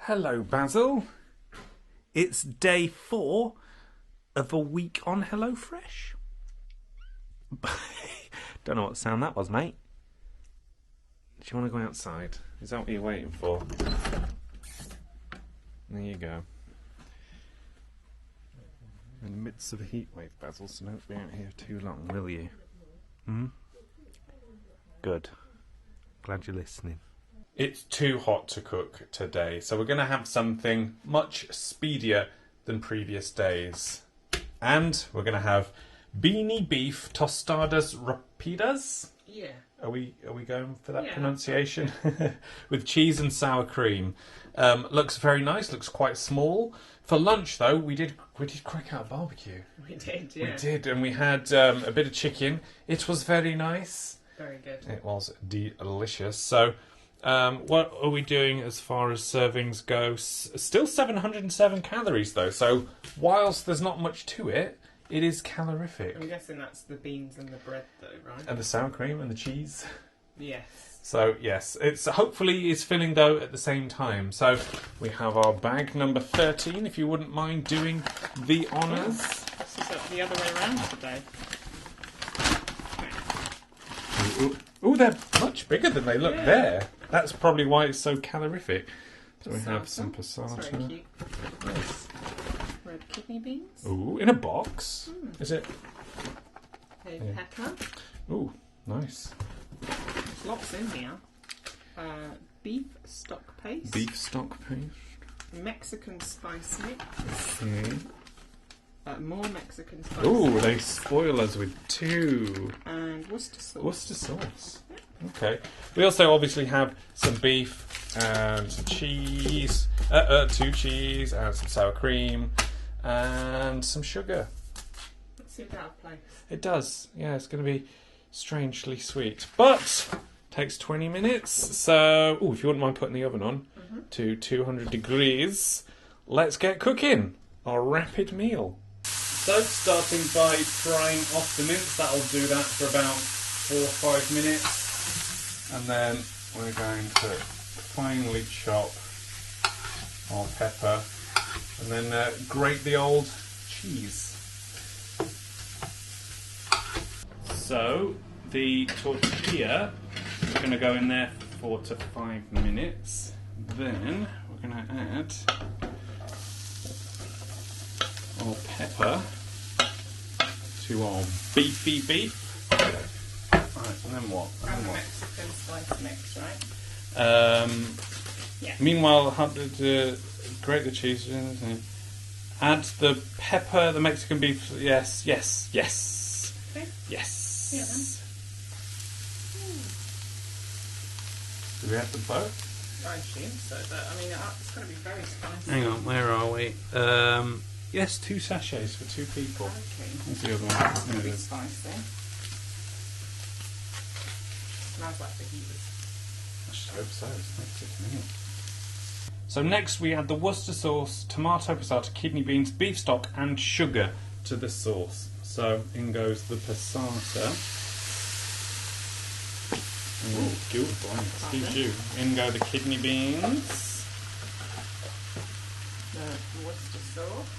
Hello, Basil. It's day 4 of a week on HelloFresh. Don't know what sound that was, mate. Do you want to go outside? Is that what you're waiting for? There you go. In the midst of a heat wave, Basil, so don't be out here too long, will you? Good. Glad you're listening. It's too hot to cook today, so we're going to have something much speedier than previous days. And we're going to have beanie beef tostadas rapidas. Yeah. Are we going for that Yeah, pronunciation? With cheese and sour cream. Looks very nice. Looks quite small. For lunch, though, we did crack out a barbecue. We did, yeah. We did, and we had a bit of chicken. It was very nice. Very good. It was delicious. So, what are we doing as far as servings go? Still 707 calories, though. So, whilst there's not much to it, it is calorific. I'm guessing that's the beans and the bread, though, right? And the sour cream and the cheese. Yes. So, yes, it's hopefully it's filling, though, at the same time. So, we have our bag number 13, if you wouldn't mind doing the honours. This is the other way around today. Oh, they're much bigger than they look Yeah. there. That's probably why it's so calorific. So we have some That's passata. very cute. Yes. Red kidney beans. Ooh, in a box. Is it? A Yeah. pepper. Ooh, nice. There's lots in here. Beef stock paste. Beef stock paste. Mexican spice mix. Okay. More Mexican spice Ooh, mix. they spoil us with 2. And Worcester sauce. Worcester sauce. Okay. We also obviously have some beef and some cheese. 2 cheese and some sour cream and some sugar. That seems out of place. It does. Yeah, it's going to be strangely sweet. But takes 20 minutes. So, if you wouldn't mind putting the oven on to 200 degrees, let's get cooking our rapid meal. So, starting by frying off the mince, that'll do that for about 4 or 5 minutes. And then we're going to finely chop our pepper and then grate the old cheese. So, the tortilla is going to go in there for 4 to 5 minutes. Then we're going to add our pepper to our beefy beef. Right, and then what? And the Mexican spice mix, right? Yeah. Meanwhile, grate the cheese. Add the pepper, the Mexican beef. Yes. Okay. Yes. Yeah, then. Do we have them both? I assume so, but I mean, it's going to be very spicy. Hang on, where are we? Yes, 2 sachets for 2 people. Okay. Where's the other one? It's going There to be it is. spicy. Smells like fajitas. I should hope so. It's not ticking in. So next we add the Worcester sauce, tomato, passata, kidney beans, beef stock and sugar to the sauce. So in goes the passata. Excuse you. In go the kidney beans. The Worcester sauce.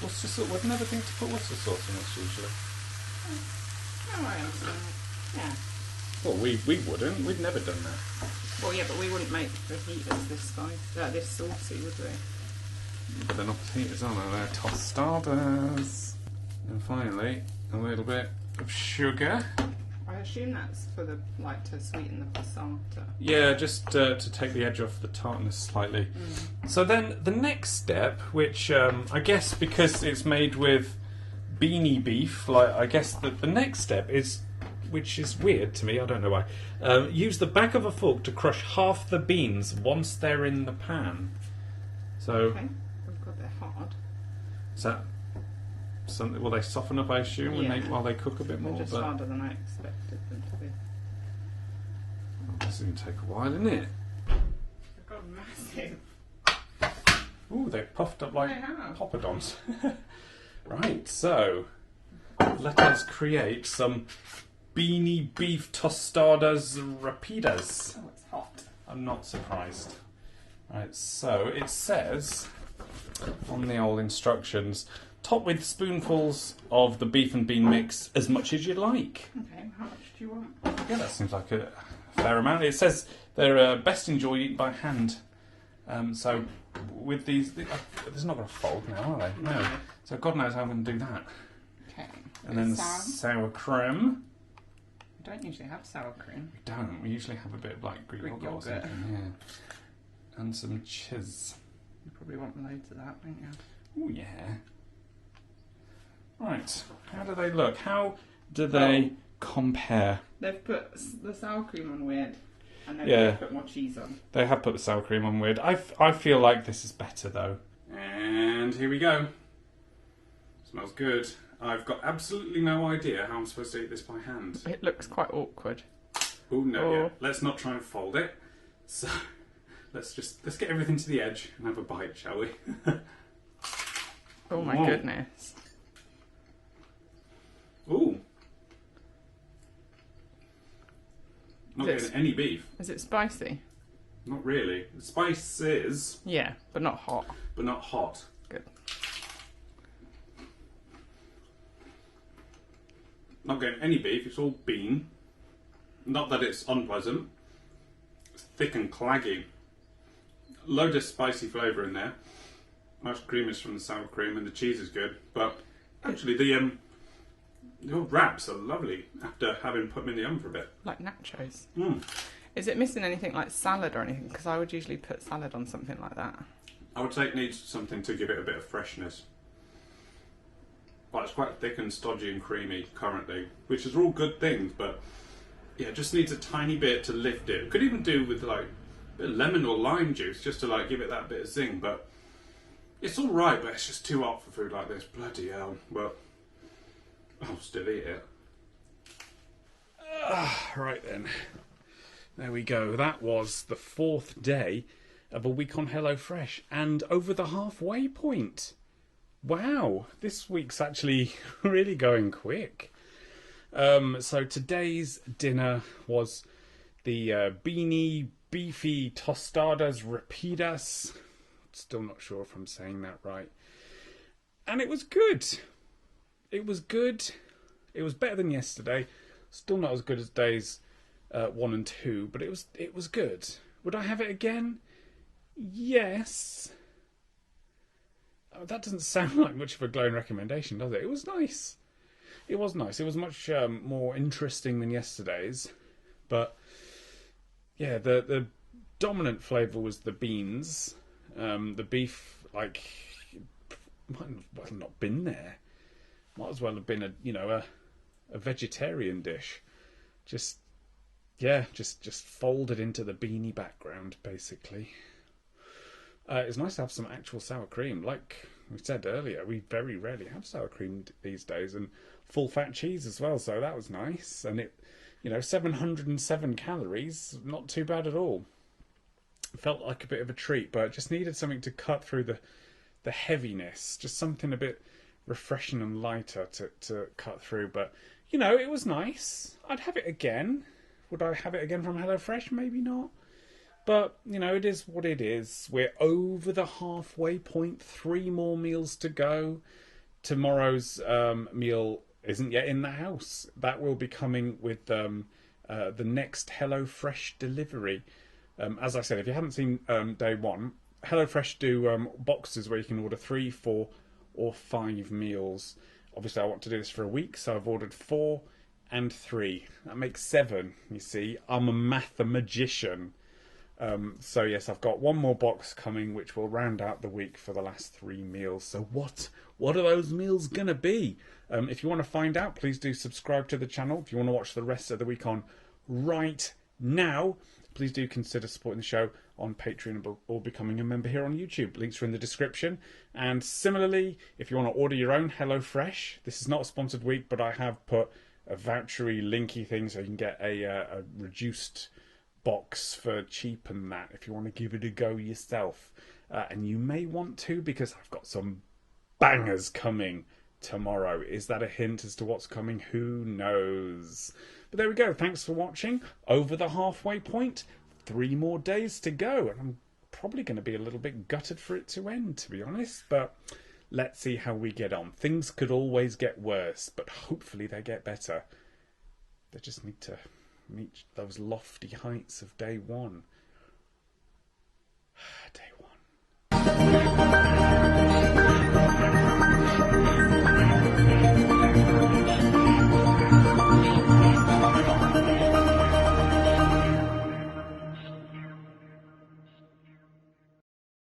Worcester sauce. We'd never think to put Worcester sauce in this usually. Oh, I understand. Yeah. Well, we wouldn't. We've never done that. Well, yeah, but we wouldn't make fajitas this spicy, this saucy, would we? But they're not fajitas, are they? They're tostadas. And finally, a little bit of sugar. I assume that's for the to sweeten the passata. Yeah, just to take the edge off the tartness slightly. So then the next step, which I guess because it's made with beanie beef, I guess the next step is, which is weird to me, I don't know why, use the back of a fork to crush half the beans once they're in the pan. So, Okay. We've got they're hard. is that something, will they soften up, I assume, while they cook a bit They're more? just harder than I expected them to be. This is going to take a while, isn't it? They've got massive. Ooh, they've puffed up like They have. poppadoms. Right, so let us create some beanie beef tostadas rapidas. Oh, it's hot. I'm not surprised. Right, so it says on the old instructions, top with spoonfuls of the beef and bean mix as much as you like. Okay, how much do you want? Yeah, that seems like a fair amount. It says they're best enjoyed eaten by hand. So with these, there's not going to fold now, are they? No. So God knows how I'm going to do that. Okay. And then sour cream. We don't usually have sour cream. We don't. We usually have a bit of like Greek yogurt or something. Yeah. And some cheese. You probably want loads of that, don't you? Oh yeah. Right. How do they look? How do they compare? They've put the sour cream on weird, and then Yeah. they've put more cheese on. They have put the sour cream on weird. I feel like this is better though. And here we go. Smells good. I've got absolutely no idea how I'm supposed to eat this by hand. It looks quite awkward. Oh no, Oh. yeah. Let's not try and fold it. So let's get everything to the edge and have a bite, shall we? Oh my Whoa. goodness. Ooh. Not This- getting any beef. Is it spicy? Not really. The spice is, Yeah, but not hot. but not hot. Good. Not getting any beef. It's all bean. Not that it's unpleasant. It's thick and claggy. Load of spicy flavour in there. Nice creaminess from the sour cream, and the cheese is good. But actually, the wraps are lovely after having put them in the oven for a bit. Like nachos. Mm. Is it missing anything like salad or anything? Because I would usually put salad on something like that. I would say it needs something to give it a bit of freshness. But it's quite thick and stodgy and creamy currently, which is all good things, but yeah, it just needs a tiny bit to lift it. Could even do with like a bit of lemon or lime juice just to like give it that bit of zing, but it's alright, but it's just too hot for food like this. Bloody hell. But I'll still eat it. Right then. There we go. That was the 4th day of a week on HelloFresh and over the halfway point. Wow, this week's actually really going quick. So today's dinner was the beanie beefy tostadas rapidas. Still not sure if I'm saying that right. And it was good. It was good. It was better than yesterday. Still not as good as days 1 and 2, but it was good. Would I have it again? Yes. Oh, that doesn't sound like much of a glowing recommendation, does it? It was nice. It was nice. It was much more interesting than yesterday's. But yeah, the dominant flavour was the beans. The beef, like, might have not been there. Might as well have been a vegetarian dish. Just folded into the beanie background, basically. It's nice to have some actual sour cream. Like we said earlier, we very rarely have sour cream these days, and full fat cheese as well. So that was nice, and it, 707 calories, not too bad at all. Felt like a bit of a treat, but just needed something to cut through the heaviness. Just something a bit refreshing and lighter to cut through. But it was nice. I'd have it again. Would I have it again from HelloFresh? Maybe not. But, it is what it is. We're over the halfway point. 3 more meals to go. Tomorrow's meal isn't yet in the house. That will be coming with the next HelloFresh delivery. As I said, if you haven't seen day 1, HelloFresh do boxes where you can order 3, 4 or 5 meals. Obviously, I want to do this for a week, so I've ordered 4 and 3. That makes 7, you see. I'm a mathematician. So yes, I've got 1 more box coming, which will round out the week for the last 3 meals. So what are those meals gonna be? If you want to find out, please do subscribe to the channel. If you want to watch the rest of the week on right now, please do consider supporting the show on Patreon or becoming a member here on YouTube. Links are in the description. And similarly, if you want to order your own HelloFresh, this is not a sponsored week, but I have put a vouchery linky thing so you can get a reduced box for cheap and that if you want to give it a go yourself. And you may want to, because I've got some bangers coming tomorrow. Is that a hint as to what's coming? Who knows? But there we go. Thanks for watching. Over the halfway point. 3 more days to go. And I'm probably going to be a little bit gutted for it to end, to be honest. But let's see how we get on. Things could always get worse, but hopefully they get better. They just need to reach those lofty heights of day 1.